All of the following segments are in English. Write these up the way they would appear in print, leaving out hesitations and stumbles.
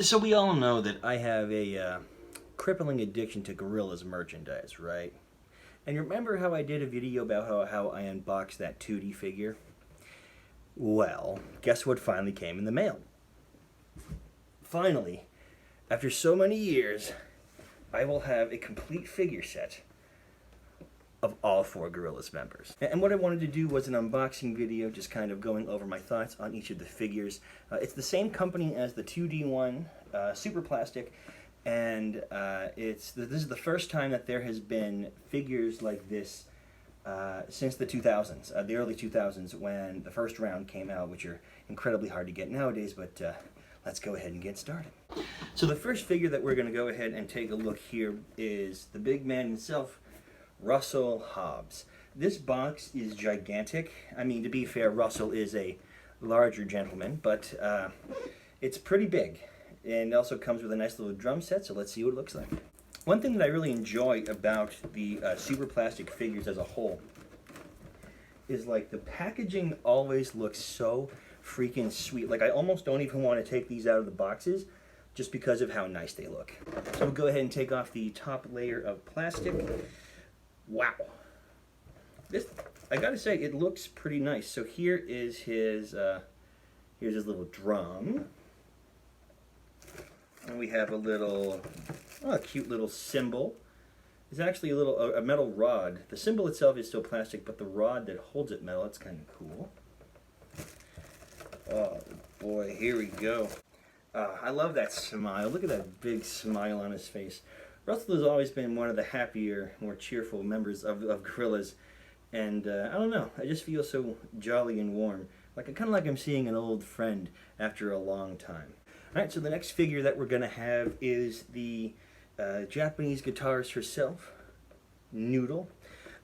So we all know that I have a crippling addiction to Gorillaz merchandise, right? And you remember how I did a video about how I unboxed that 2D figure? Well, guess what finally came in the mail? Finally, after so many years, I will have a complete figure set of all 4 Gorillaz members. And what I wanted to do was an unboxing video, just kind of going over my thoughts on each of the figures. It's the same company as the 2D one, Superplastic, and this is the first time that there has been figures like this since the 2000s, the early 2000s, when the first round came out, which are incredibly hard to get nowadays, but let's go ahead and get started. So the first figure that we're going to go ahead and take a look here is the big man himself, Russell Hobbs. This box is gigantic. I mean, to be fair, Russell is a larger gentleman, but it's pretty big. And it also comes with a nice little drum set, so let's see what it looks like. One thing that I really enjoy about the Superplastic figures as a whole is like the packaging always looks so freaking sweet. Like I almost don't even want to take these out of the boxes just because of how nice they look. So we'll go ahead and take off the top layer of plastic. Wow. This, I gotta say, it looks pretty nice. So here is his, here's his little drum. And we have a little, a cute little cymbal. It's actually a metal rod. The cymbal itself is still plastic, but the rod that holds it metal, that's kind of cool. Oh boy, here we go. I love that smile. Look at that big smile on his face. Russell has always been one of the happier, more cheerful members of Gorillaz, and I don't know, I just feel so jolly and warm. Like kind of like I'm seeing an old friend after a long time. Alright, so the next figure that we're going to have is the Japanese guitarist herself, Noodle.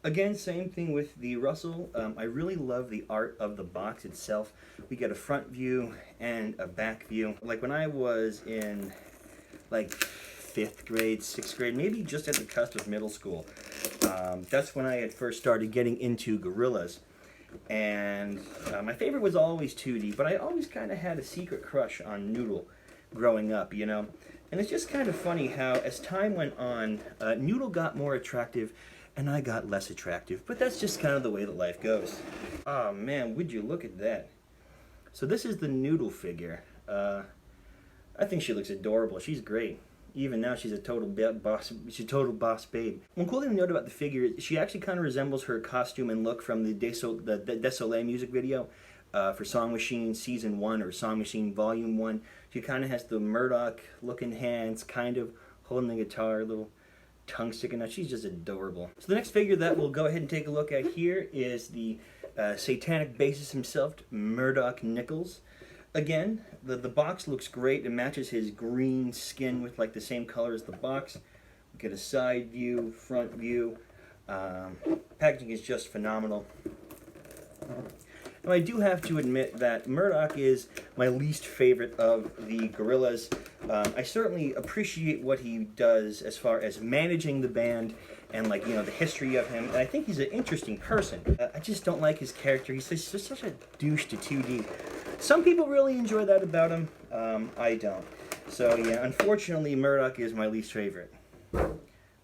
Again, same thing with the Russell. I really love the art of the box itself. We get a front view and a back view. Like when I was in like 5th grade, 6th grade, maybe just at the cusp of middle school, that's when I had first started getting into Gorillaz. And my favorite was always 2D, but I always kind of had a secret crush on Noodle growing up, you know? And it's just kind of funny how, as time went on, Noodle got more attractive and I got less attractive, but that's just kind of the way that life goes. Oh man, would you look at that? So this is the Noodle figure. I think she looks adorable. She's great. Even now, she's a total boss. She's a total boss babe. One cool thing to note about the figure is she actually kind of resembles her costume and look from the Désolé music video for Song Machine Season 1 or Song Machine Volume 1. She kind of has the Murdoch looking hands, kind of holding the guitar, little tongue sticking out. She's just adorable. So the next figure that we'll go ahead and take a look at here is the satanic bassist himself, Murdoch Nichols. Again, the box looks great. It matches his green skin with like the same color as the box. We get a side view, front view. Packaging is just phenomenal. Now I do have to admit that Murdoch is my least favorite of the Gorillaz. I certainly appreciate what he does as far as managing the band and like, you know, the history of him. And I think he's an interesting person. I just don't like his character. He's just such a douche to 2D. Some people really enjoy that about him. I don't. So yeah, unfortunately, Murdoch is my least favorite. All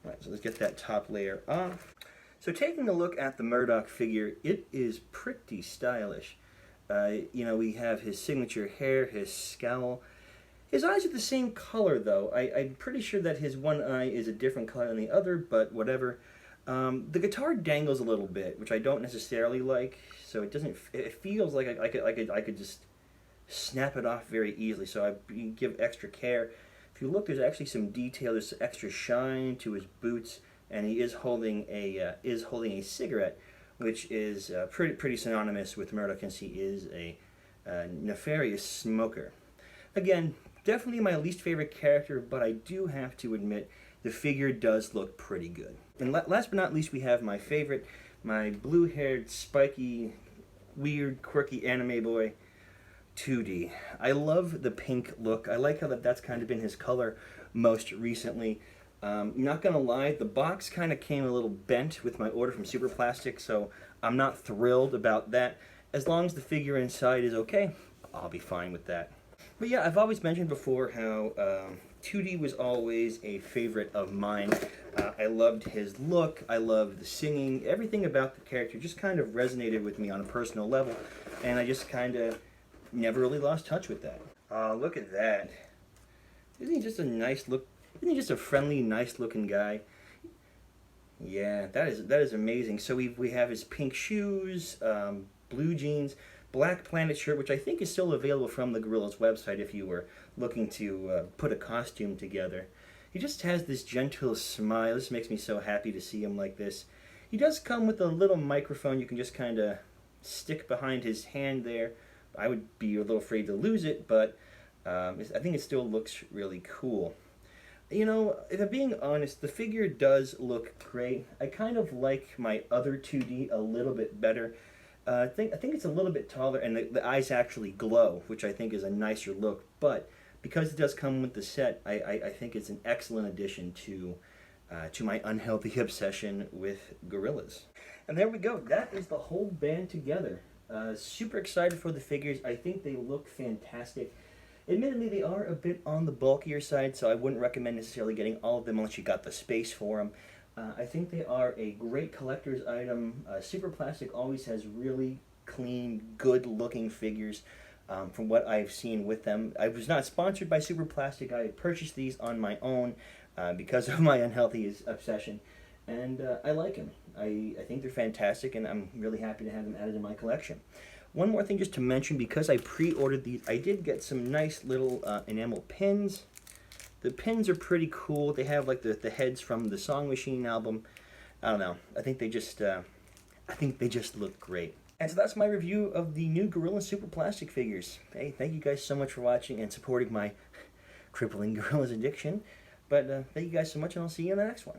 right, so let's get that top layer off. So taking a look at the Murdoch figure, it is pretty stylish. You know, we have his signature hair, his scowl. His eyes are the same color, though. I'm pretty sure that his one eye is a different color than the other, but whatever. The guitar dangles a little bit, which I don't necessarily like. So it doesn't. It feels like I could just snap it off very easily. So I give extra care. If you look, there's actually some detail. There's extra shine to his boots, and he is holding a cigarette, which is pretty synonymous with Murdoch, since he is a nefarious smoker. Again, definitely my least favorite character, but I do have to admit the figure does look pretty good. And last but not least, we have my favorite, my blue-haired, spiky, weird, quirky anime boy, 2D. I love the pink look. I like how that's kind of been his color most recently. Not gonna lie, the box kind of came a little bent with my order from Superplastic, so I'm not thrilled about that. As long as the figure inside is okay, I'll be fine with that. But yeah, I've always mentioned before how 2D was always a favorite of mine. I loved his look, I loved the singing, everything about the character just kind of resonated with me on a personal level, and I just kind of never really lost touch with that. Look at that. Isn't he just a nice look? Isn't he just a friendly, nice looking guy? Yeah, that is amazing. So we have his pink shoes, blue jeans, Black Planet shirt, which I think is still available from the Gorillaz website if you were looking to put a costume together. He just has this gentle smile. This makes me so happy to see him like this. He does come with a little microphone you can just kind of stick behind his hand there. I would be a little afraid to lose it, but I think it still looks really cool. You know, if I'm being honest, the figure does look great. I kind of like my other 2D a little bit better. I think it's a little bit taller, and the eyes actually glow, which I think is a nicer look. But because it does come with the set, I think it's an excellent addition to my unhealthy obsession with Gorillaz. And there we go. That is the whole band together. Super excited for the figures. I think they look fantastic. Admittedly, they are a bit on the bulkier side, so I wouldn't recommend necessarily getting all of them unless you got the space for them. I think they are a great collector's item. Superplastic always has really clean, good-looking figures from what I've seen with them. I was not sponsored by Superplastic. I purchased these on my own because of my unhealthy obsession, and I like them. I think they're fantastic, and I'm really happy to have them added to my collection. One more thing just to mention, because I pre-ordered these, I did get some nice little enamel pins. The pins are pretty cool. They have like the heads from the Song Machine album. I don't know. I think they just look great. And so that's my review of the new Gorillaz Superplastic figures. Hey, thank you guys so much for watching and supporting my crippling Gorillaz addiction. But thank you guys so much, and I'll see you in the next one.